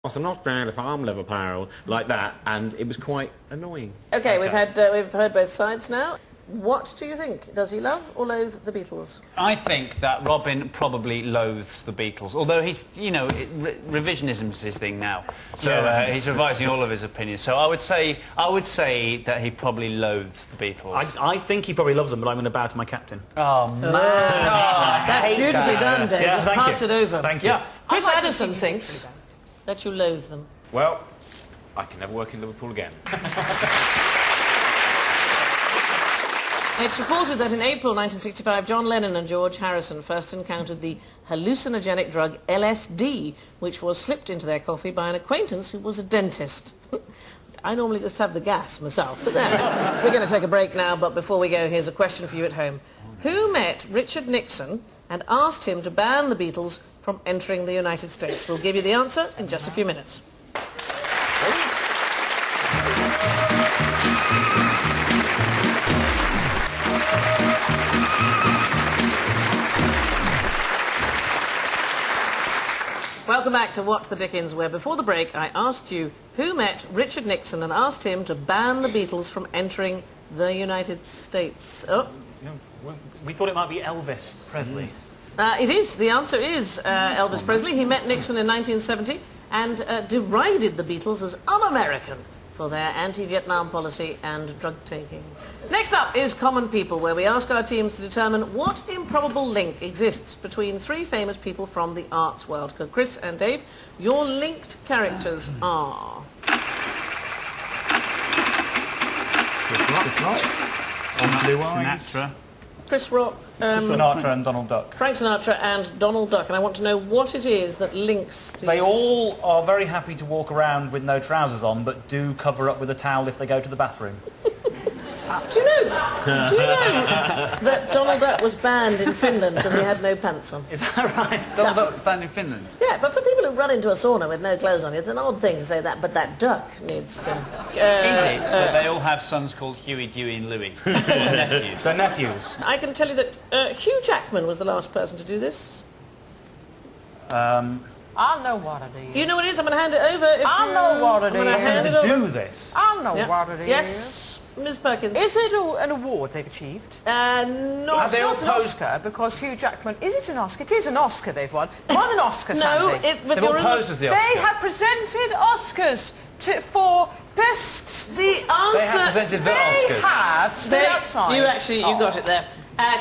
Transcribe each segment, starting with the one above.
So not bad if I'm Liverpool, like that, and it was quite annoying. Okay, we've heard both sides now. What do you think? Does he love or loathe the Beatles? I think that Robin probably loathes the Beatles, although he's, you know, revisionism's his thing now. So he's revising all of his opinions. So I would say that he probably loathes the Beatles. I think he probably loves them, but I'm going to bow to my captain. Oh, man. That's beautifully done, Dave. Yeah, Just pass it over. Thank you. Yeah. Chris Addison thinks that you loathe them. Well, I can never work in Liverpool again. It's reported that in April 1965, John Lennon and George Harrison first encountered the hallucinogenic drug LSD, which was slipped into their coffee by an acquaintance who was a dentist. I normally just have the gas myself, but there. We're going to take a break now, but before we go, here's a question for you at home. Who met Richard Nixon and asked him to ban the Beatles from entering the United States? We'll give you the answer in just a few minutes. Welcome back to What the Dickens, where before the break I asked you who met Richard Nixon and asked him to ban the Beatles from entering the United States. Oh. We thought it might be Elvis Presley. It is. The answer is Elvis Presley. He met Nixon in 1970 and derided the Beatles as un-American for their anti-Vietnam policy and drug-taking. Next up is Common People, where we ask our teams to determine what improbable link exists between three famous people from the arts world. So Chris and Dave, your linked characters are... Chris Rock. Sinatra. Chris Rock, Sinatra and Donald Duck. Frank Sinatra and Donald Duck, and I want to know what it is that links these... They all are very happy to walk around with no trousers on, but do cover up with a towel if they go to the bathroom. Do you know that Donald Duck was banned in Finland because he had no pants on? Is that right? Donald Duck banned in Finland? Yeah, but for people who run into a sauna with no clothes on, it's an odd thing to say that, but that duck needs to... Is it? But they all have sons called Huey, Dewey and Louie. Or nephews. They're nephews. I can tell you that Hugh Jackman was the last person to do this. I know what it is. You know what it is? I'm going to hand it over. I know what it is. To do this. I know what it is. Yes, Ms. Perkins. Is it an award they've achieved? Not It's not an Oscar, because Hugh Jackman... Is it an Oscar? It is an Oscar they've won. Won an Oscar, Sandy. They've all posed as the Oscar. They have presented Oscars for best... The answer... They have presented the They Oscars. have stood outside. You got it there.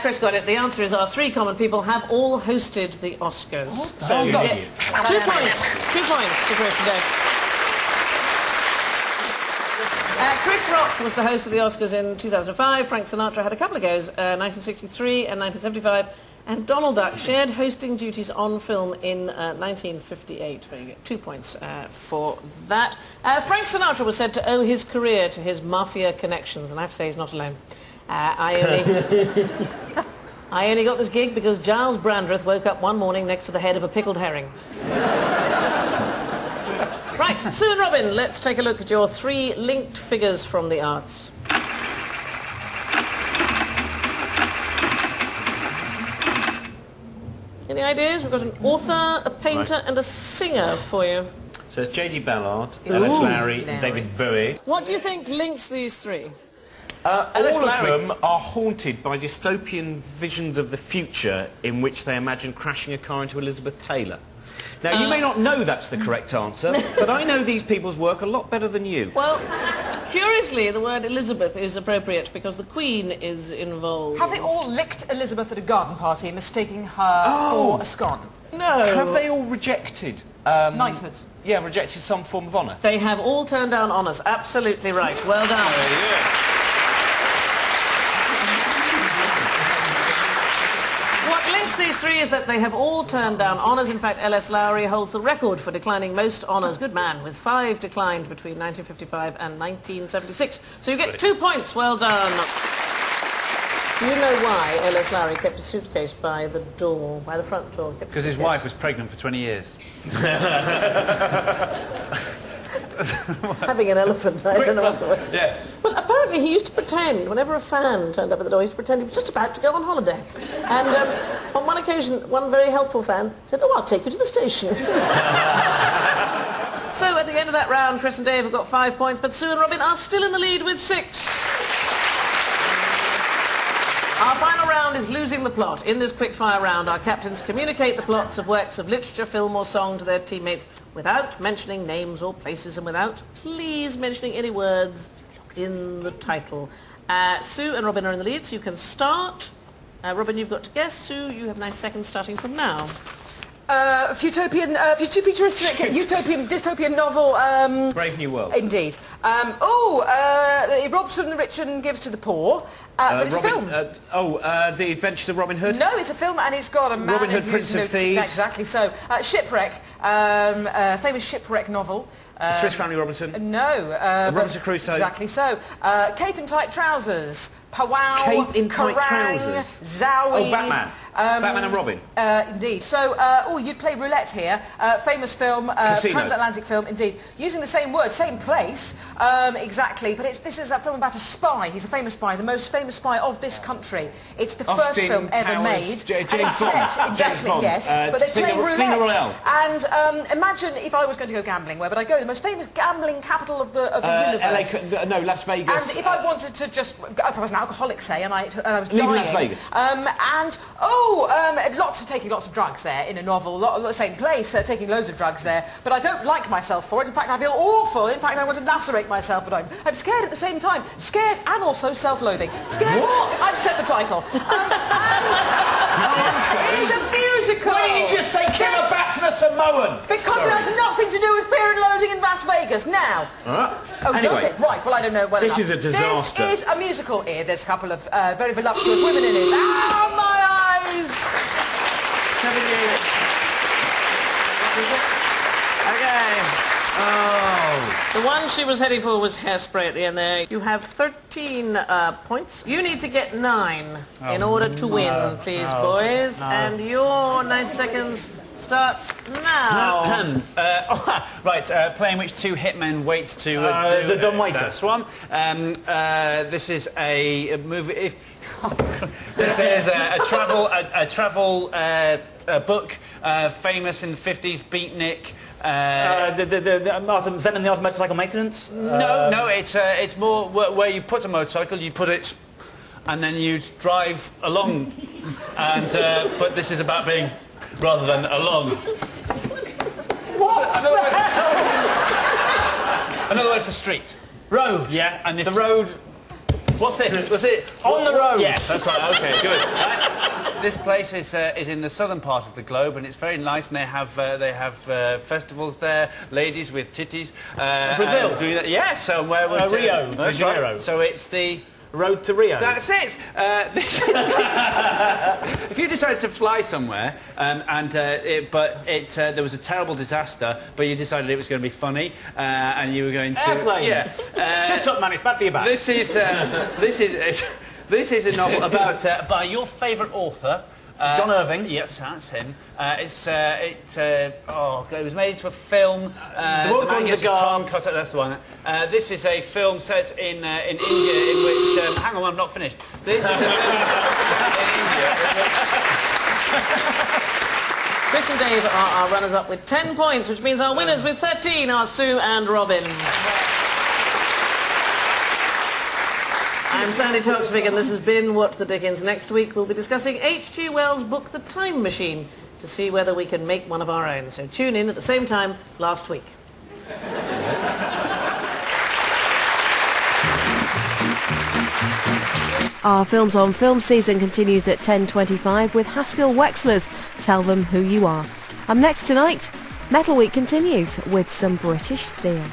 Chris got it. The answer is our three common people have all hosted the Oscars. So you get 2 points. 2 points to Chris and Dave. Chris Rock was the host of the Oscars in 2005. Frank Sinatra had a couple of goes, 1963 and 1975. And Donald Duck shared hosting duties on film in 1958. Where you get 2 points for that. Frank Sinatra was said to owe his career to his mafia connections, and I have to say he's not alone. I only got this gig because Giles Brandreth woke up one morning next to the head of a pickled herring. Right, Sue and Robin, let's take a look at your three linked figures from the arts. Any ideas? We've got an author, a painter and a singer for you. So it's J.G. Ballard, Ellis Lowry, and David Bowie. What do you think links these three? All of them are haunted by dystopian visions of the future in which they imagine crashing a car into Elizabeth Taylor. Now, you may not know that's the correct answer, but I know these people's work a lot better than you. Well, curiously, the word Elizabeth is appropriate because the Queen is involved. Have they all licked Elizabeth at a garden party, mistaking her for a scone? No. Have they all rejected... knighthoods? Yeah, rejected some form of honour. They have all turned down honours. Absolutely right. Well done. What links these three is that they have all turned down honours. In fact, Ellis Lowry holds the record for declining most honours. Good man, with 5 declined between 1955 and 1976. So you get 2 points. Well done. Do you know why Ellis Lowry kept a suitcase by the door, by the front door? Because his wife was pregnant for 20 years. Having an elephant, I don't know what the word. Yeah. Well, apparently he used to pretend, whenever a fan turned up at the door, he used to pretend he was just about to go on holiday. And on one occasion, one very helpful fan said, "Oh, I'll take you to the station." So at the end of that round, Chris and Dave have got 5 points, but Sue and Robin are still in the lead with 6. Our final round is losing the plot. In this quickfire round, our captains communicate the plots of works of literature, film or song to their teammates without mentioning names or places and without, please, mentioning any words in the title. Sue and Robin are in the lead, so you can start. Robin, you've got to guess. Sue, you have 9 seconds starting from now. Futuristic, utopian, dystopian novel. Brave New World. Indeed. Robson Richard gives to the poor. But it's a film. The Adventures of Robin Hood? No, it's a film and it's got a man Robin Hood, Prince of Thieves. Exactly so. Shipwreck, famous shipwreck novel. Swiss Family Robinson? No. Robinson Crusoe? Exactly so. Cape in tight trousers. Powwow, Cape in tight Kerrang, trousers? Zowie. Oh, Batman. Batman and Robin? Indeed. So, you'd play roulette here. Famous film, transatlantic film, indeed. Using the same word, same place, exactly. But this is a film about a spy. He's a famous spy, the most famous spy of this country. It's the first film ever made. James and it's Bond. set, exactly, Bond. yes. But they play roulette. Royale. And imagine if I was going to go gambling, where would I go? The most famous gambling capital of the universe. No, Las Vegas. And if I wanted to just, if I was an alcoholic, say, and I was Leaving dying. Las Vegas. Taking lots of drugs there in a novel, same place, taking loads of drugs there, but I don't like myself for it. In fact, I feel awful. In fact, I want to lacerate myself, but I'm scared at the same time. Scared and also self-loathing. Scared. What? I've said the title. This is a musical. Why didn't you just say Killer Bats and a Samoan? Because it has nothing to do with fear and loathing in Las Vegas. Now. Anyway, does it? Right. Well, I don't know. This is a disaster. This is a musical here. There's a couple of very voluptuous women in it. Ah, my eyes! Okay. Oh. The one she was heading for was Hairspray at the end there. You have 13 points. You need to get 9 in order to win, please, boys. No. And your 9 seconds starts now. Playing which 2 hitmen wait to do the dumb waiter. That's one. This is a movie. This is a travel book, famous in the 50s, Beatnik. Zen and the Art of Motorcycle Maintenance? No, it's more where you put a motorcycle, you put it, and then you drive along. And but this is about being rather than along. What the hell? Another word for street. Road. Yeah, and if the road. What's this? Was it on the road? Yeah, that's right. Okay, good. This place is in the southern part of the globe, and it's very nice. And they have festivals there. Ladies with titties. Brazil. Doing that. Yeah. So where would Rio de Janeiro. Right. So it's the road to Rio. That's it. If you decided to fly somewhere, there was a terrible disaster, but you decided it was going to be funny, and you were going to airplane. Yeah. Sit up, man. It's bad for your back. This is a novel about by your favourite author. John Irving. Yes, that's him. It was made into a film. The World According to Tom Cutter, that's the one. This is a film set in India in which... hang on, I'm not finished. This is a film in India. Chris and Dave are our runners-up with 10 points, which means our winners with 13 are Sue and Robin. I'm Sandi Toksvig, and this has been What the Dickens. Next week we'll be discussing H.G. Wells' book The Time Machine to see whether we can make one of our own. So tune in at the same time last week. Our Films on Film season continues at 10:25 with Haskell Wexler's Tell Them Who You Are. Next tonight, Metal Week continues with some British steel.